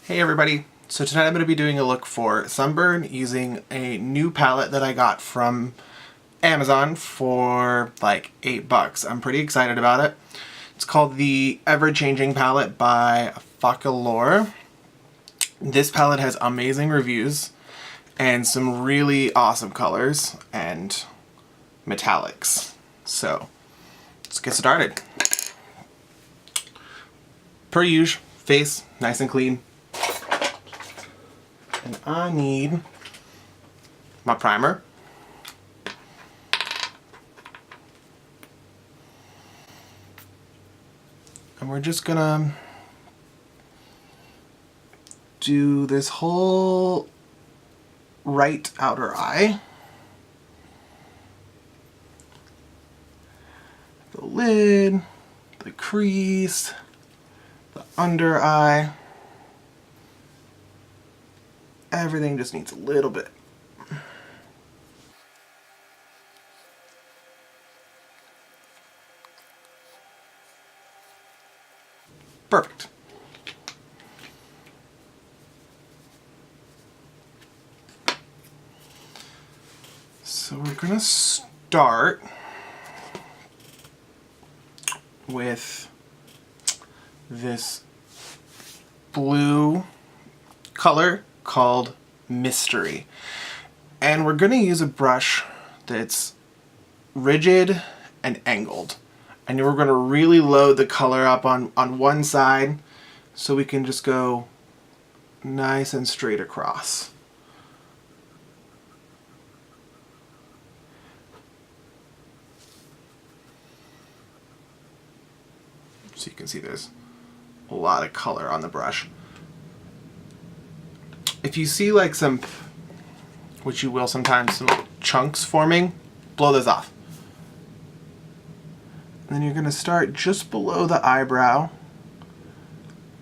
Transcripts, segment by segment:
Hey everybody! So tonight I'm going to be doing a look for sunburn using a new palette that I got from Amazon for like $8. I'm pretty excited about it. It's called the Ever-Changing Palette by Focallure. This palette has amazing reviews and some really awesome colors and metallics. So let's get started. Per usual, face nice and clean. And I need my primer. And we're just gonna do this whole right outer eye, the lid, the crease, the under eye. Everything just needs a little bit. Perfect. So we're gonna start with this blue color called Mystery. And we're going to use a brush that's rigid and angled. And we're going to really load the color up on one side so we can just go nice and straight across. So you can see there's a lot of color on the brush. If you see like some, which you will sometimes, some chunks forming, blow those off. And then you're going to start just below the eyebrow,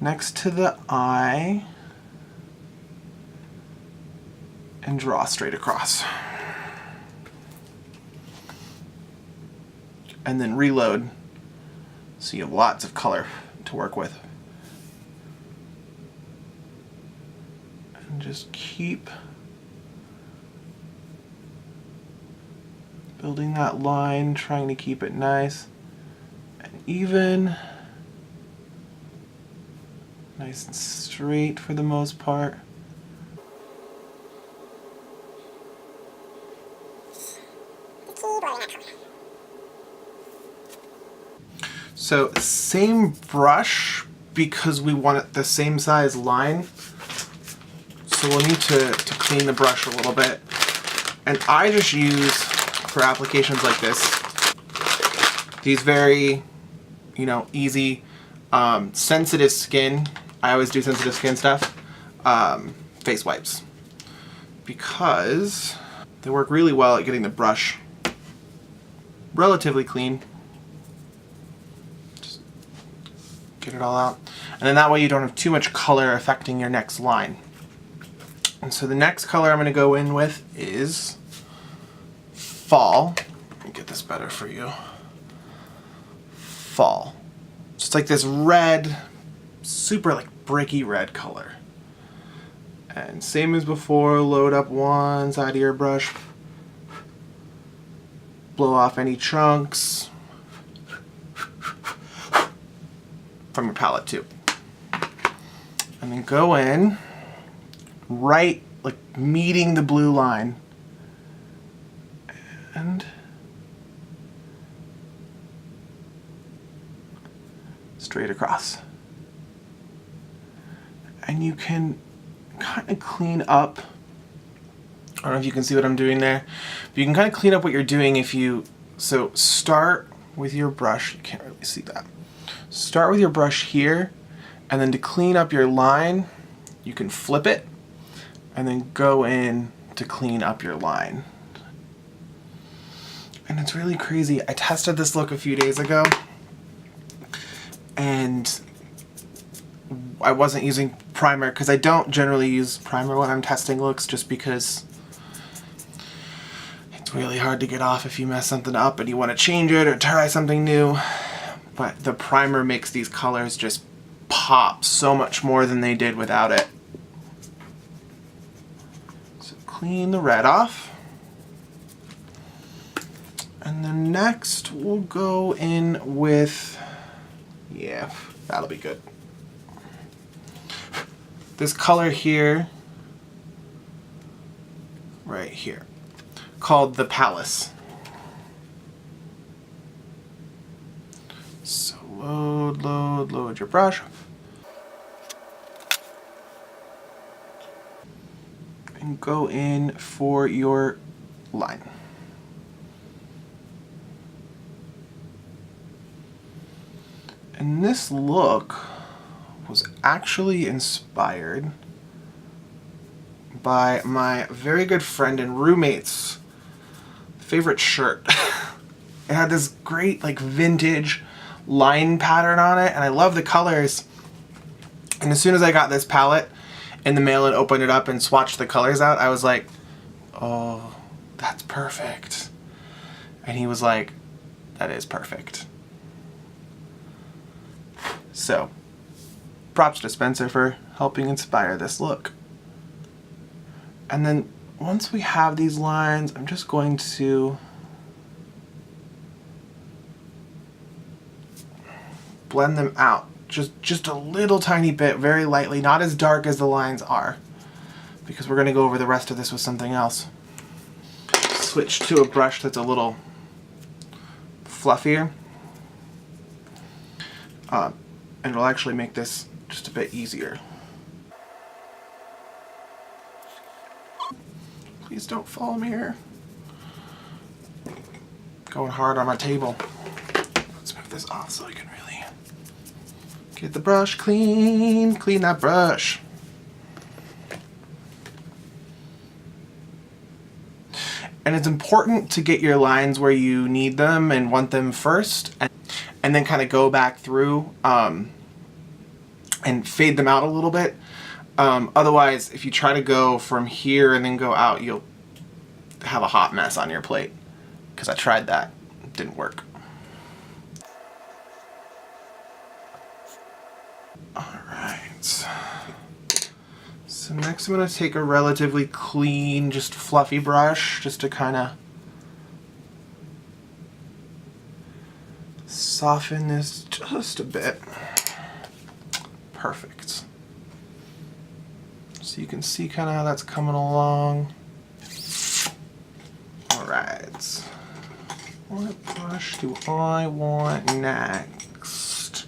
next to the eye, and draw straight across. And then reload so you have lots of color to work with. And just keep building that line, trying to keep it nice and even, nice and straight for the most part. So same brush because we want it the same size line. So we'll need to clean the brush a little bit. And I just use, for applications like this, these very, easy, sensitive skin, I always do sensitive skin stuff, face wipes. Because they work really well at getting the brush relatively clean. Just get it all out. And then that way you don't have too much color affecting your next line. And so the next color I'm going to go in with is Fall. Let me get this better for you. Fall. Just like this red, super like bricky red color. And same as before, load up one side of your brush. Blow off any chunks. From your palette too. And then go in right, like meeting the blue line, and straight across. And you can kind of clean up, I don't know if you can see what I'm doing there, but you can kind of clean up what you're doing if you, so start with your brush, you can't really see that. Start with your brush here, and then to clean up your line, you can flip it, and then go in to clean up your line. And it's really crazy. I tested this look a few days ago, and I wasn't using primer, because I don't generally use primer when I'm testing looks, just because it's really hard to get off if you mess something up and you want to change it or try something new. But the primer makes these colors just pop so much more than they did without it. So clean the red off. And then next we'll go in with, yeah, that'll be good. This color here, right here, called the Pallet. So load your brush. And go in for your line. And this look was actually inspired by my very good friend and roommate's favorite shirt. It had this great like vintage line pattern on it, and I love the colors. And as soon as I got this palette in the mail and opened it up and swatched the colors out, I was like, oh, that's perfect. And he was like, that is perfect. So, props to Spencer for helping inspire this look. And then once we have these lines, I'm just going to blend them out. Just a little tiny bit, very lightly, not as dark as the lines are, because we're going to go over the rest of this with something else. Switch to a brush that's a little fluffier. And it'll actually make this just a bit easier. Please don't follow me here. Going hard on my table. Let's move this off so I can really get the brush clean. Clean that brush. And it's important to get your lines where you need them and want them first, and then kind of go back through and fade them out a little bit. Otherwise, if you try to go from here and then go out, you'll have a hot mess on your plate. Because I tried that. It didn't work. Alright. So next I'm going to take a relatively clean, just fluffy brush, just to kind of soften this just a bit. Perfect. So you can see kind of how that's coming along. Alright. What brush do I want next?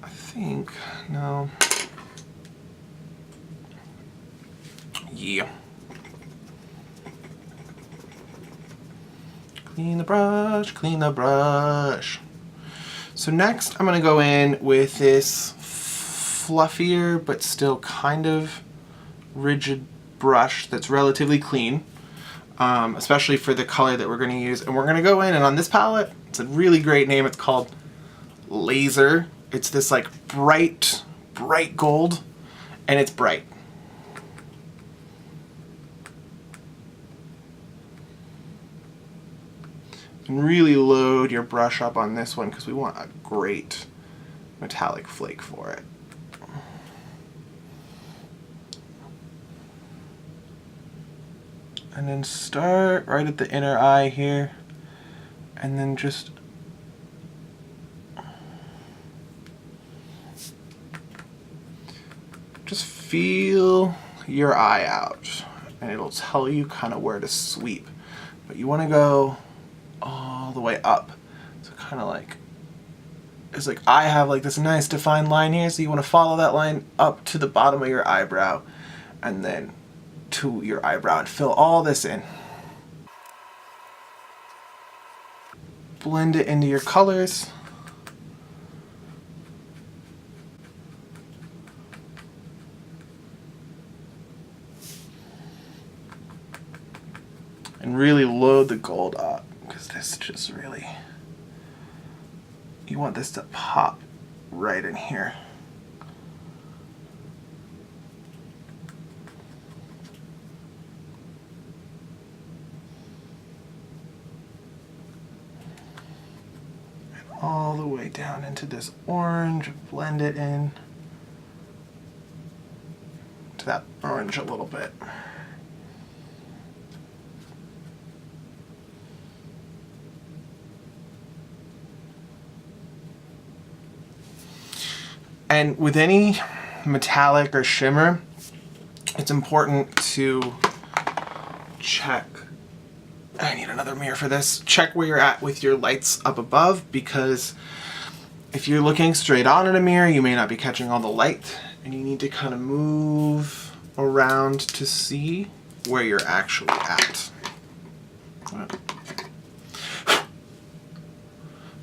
I think, no. Yeah. Clean the brush, clean the brush. So next I'm going to go in with this fluffier but still kind of rigid brush that's relatively clean, especially for the color that we're going to use. And we're going to go in, and on this palette, it's a really great name, it's called Laser. It's this like bright gold, and it's bright. And really load your brush up on this one because we want a great metallic flake for it. And then start right at the inner eye here, and then just feel your eye out, and it'll tell you kind of where to sweep. But you want to go all the way up. So kind of like, it's like I have like this nice defined line here, so you want to follow that line up to the bottom of your eyebrow, and then to your eyebrow, and fill all this in. Blend it into your colors. And really load the gold up, because this just really, you want this to pop right in here. all the way down into this orange, blend it in to that orange a little bit. And with any metallic or shimmer, it's important to check, I need another mirror for this, check where you're at with your lights up above, because if you're looking straight on in a mirror, you may not be catching all the light, and you need to kind of move around to see where you're actually at.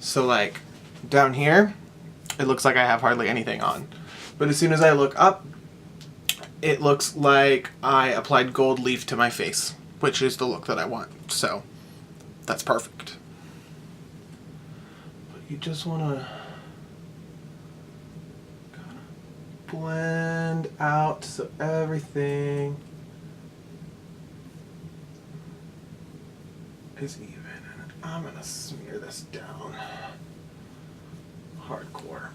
So like down here, it looks like I have hardly anything on. But as soon as I look up, it looks like I applied gold leaf to my face, which is the look that I want. So that's perfect. But you just want to kind of blend out so everything is even. And I'm going to smear this down hardcore.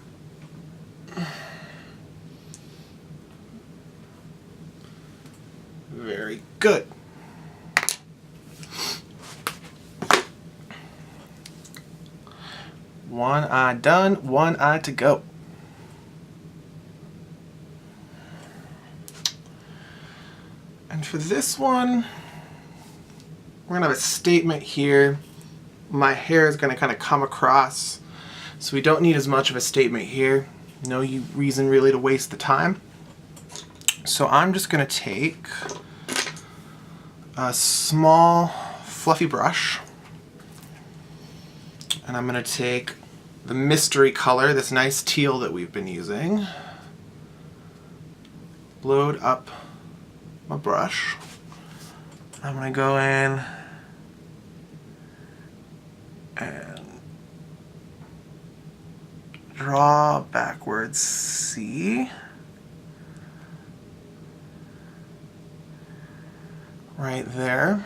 Very good. One eye done, one eye to go. And for this one, we're gonna have a statement here. My hair is gonna kind of come across, so we don't need as much of a statement here. No reason really to waste the time. So I'm just gonna take a small fluffy brush, and I'm gonna take the mystery color, this nice teal that we've been using, load up my brush. I'm gonna go in and draw backwards C. Right there.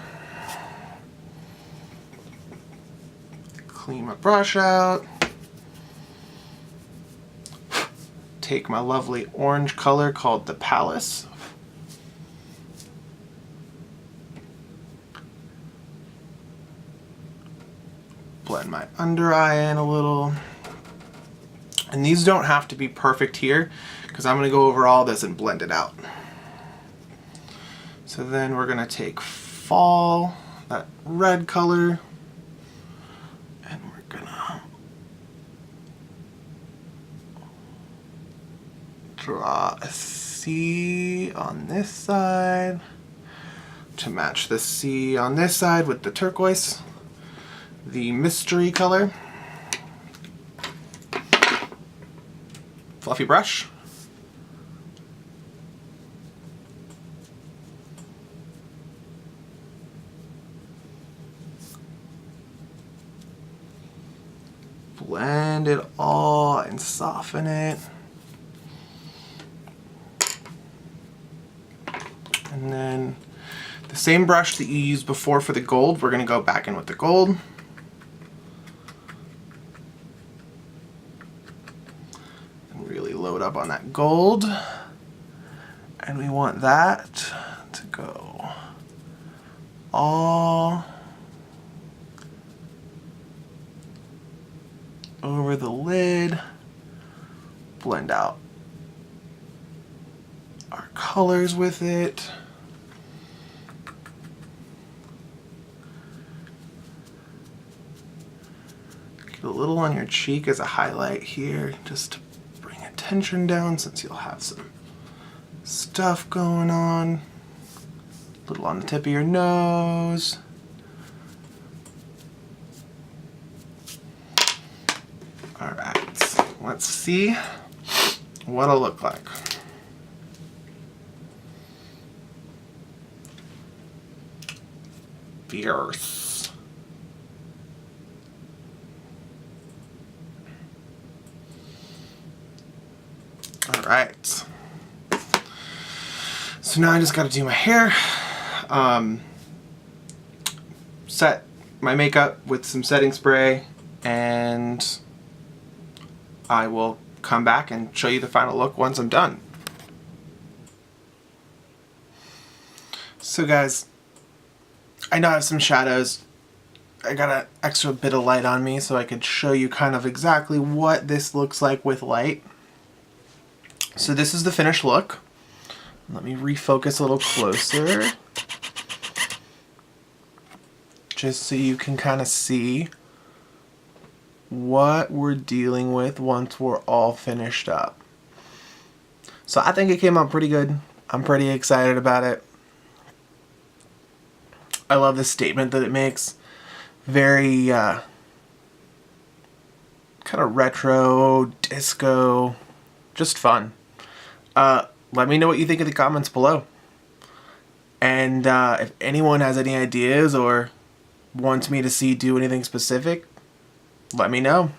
Clean my brush out. Take my lovely orange color called the Pallet. Blend my under eye in a little. And these don't have to be perfect here, because I'm going to go over all this and blend it out. So then we're going to take Fall, that red color, and we're going to draw a C on this side to match the C on this side with the turquoise, the mystery color. Fluffy brush. Blend it all and soften it. And then the same brush that you used before for the gold, we're going to go back in with the gold. And really load up on that gold. And we want that to go all over the lid. Blend out our colors with it. Get a little on your cheek as a highlight here, just to bring attention down, since you'll have some stuff going on. A little on the tip of your nose. Alright, let's see what it'll look like. Fierce. Alright. So now I just gotta do my hair. Set my makeup with some setting spray and I will come back and show you the final look once I'm done. So guys, I know I have some shadows. I got an extra bit of light on me so I could show you kind of exactly what this looks like with light. So this is the finished look. Let me refocus a little closer, just so you can kind of see what we're dealing with once we're all finished up. So I think it came out pretty good. I'm pretty excited about it. I love the statement that it makes. Very kind of retro, disco, just fun. Let me know what you think in the comments below. And if anyone has any ideas or wants me to do anything specific, let me know.